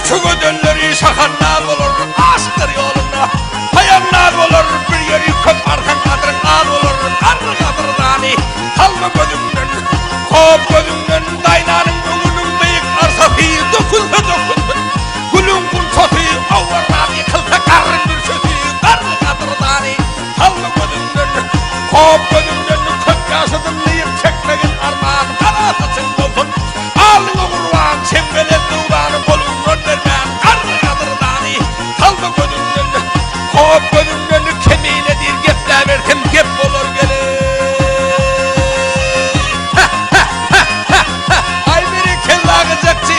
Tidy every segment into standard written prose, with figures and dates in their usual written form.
Şu gödünleri şakanlar olur, aşktır yolunda. Payanlar olur, bir yeri köp arkan kadrın al olur. Karlı kadırdani, kalma gözümden. Kop gözümden, daynanın önünün büyük arsafı. Dökülse dökülsün, gülün kun sotu. Avvarlar yıkılsa karın bir sözü. Karlı kadırdani, kalma gözümden. Kop gözümden, köp yaşadın lıyıp çekmeyin armağan. Kanasasın olsun, alın o kurban, çembelet uğranı kolun göndermen. Karlı kadırdani, kalma gözümden. Kop gözümden, kemiğine dir gepler verdim, gep olur gelir. Ay biri kella kızacakçı.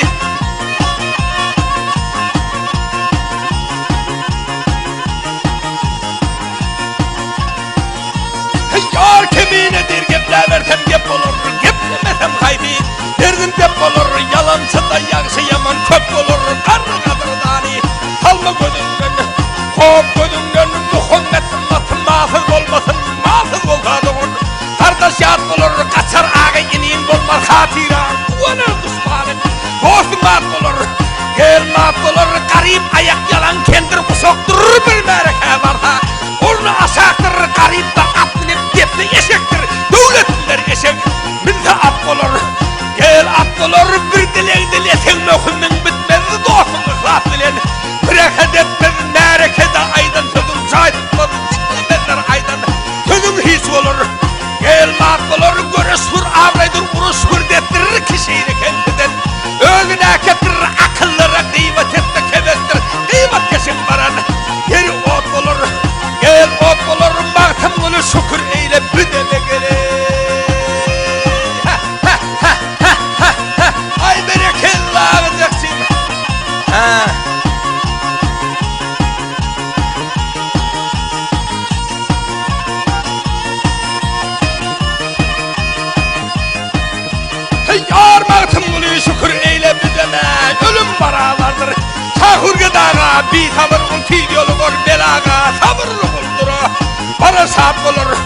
Yar kemiğine dir gepler verdim, gep olur. Geplemesem haydi, derdim gep olur. Yalansa da yakşı yaman köp olur. Karlı kadırdani, kalma gözümden. Kop gözümden, Muhammed matın olmasın, mağsız olsadığın. Kardeş yad olur, kaçar ağa inin olmaz hatira. Uyanır düşmanın, dostum mat olur. Gel mat olur, garip ayak yalan kendir kusoktur. Bir mereke varsa, onu aşaktır. Garip da at binip gepli eşektir. Devletliler eşek, milde at olur. Gel at olur, bir dilen dilesen möhümün bitmez. Dostum ıhlas dilen, bırakad etmez. Merekede aydan sözüm şahit tutmadı. Dinlemezler aydan, sözüm hiç olur. Gel mat olur, görüş vur, avraydır, uruş vur dettirir kişiyi kendinden. Özüne getirir, akıllara kıymet etme kemestir. Kıymet kesin varan, geri ot olur. Gel ot olur, baktım bunu şükür eyle büdeme gelir. Ay berekella ağacaksın. Yar baktım bunu şükür eyle büdeme. Ölüm baralardır. Sahurga dağa, bir tavırın fil yolu var belaga. Sabırlı buldur o, bana sap olur.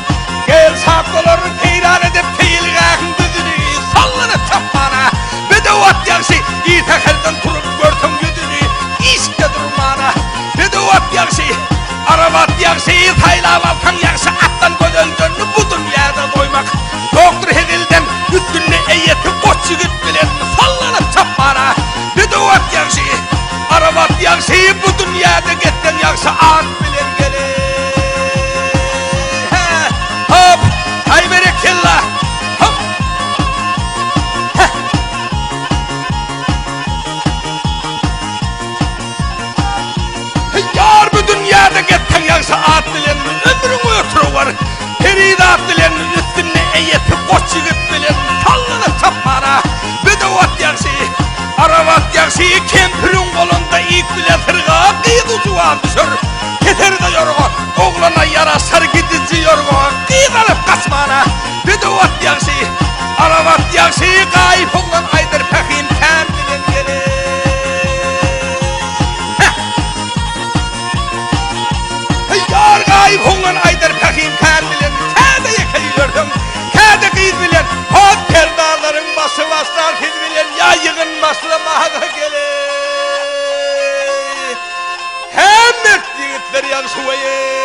Gel sap olur, teyran edip teyil gâkın düzünü. Sallanıp çapmana, bedevat yakşı. İtekelden turup gördüm yüzünü. İşte durmana, bedevat yakşı. Arabat yakşı, tayla valkan yakşı. Attan gödöldün, bu dünyada doymak. Doktor hedilden, üstünü eyyeti koç yigit bilen. Sallanıp çapmana, bedevat yakşı. Arabat yakşı, bu dünyada getten yakşı. At bilen gelir. Hop, hay berekillah. Hop. Yar bu dünyada getten yakşı. At bilen, ömrün ötürü var. Peride at bilen, üstünü eyyeti koç yigit bilen. Sallanıp çapmana, bedevat yakşı. Arabat yakşı, kempirin kolunda ilk bile sırga. Kıyıdı cuvan düşür, keser de yorgu. Oğlana yara sar gidici yorgu. Kıyıdalıp kaçmana, bedevat yakşı. Arabat yakşı, kayıp oğlan aydır pekin kendinden gelir. Yar kayıp oğlan aydır pekin kendinden. Kâde yekeliyorum, kâde kıyız bilen. Hop perdağların bası baslar kız bilen. Ya yığın baslamağa da gelir. Hem et yigitler yansıvayı.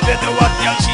Bedevat yakşı,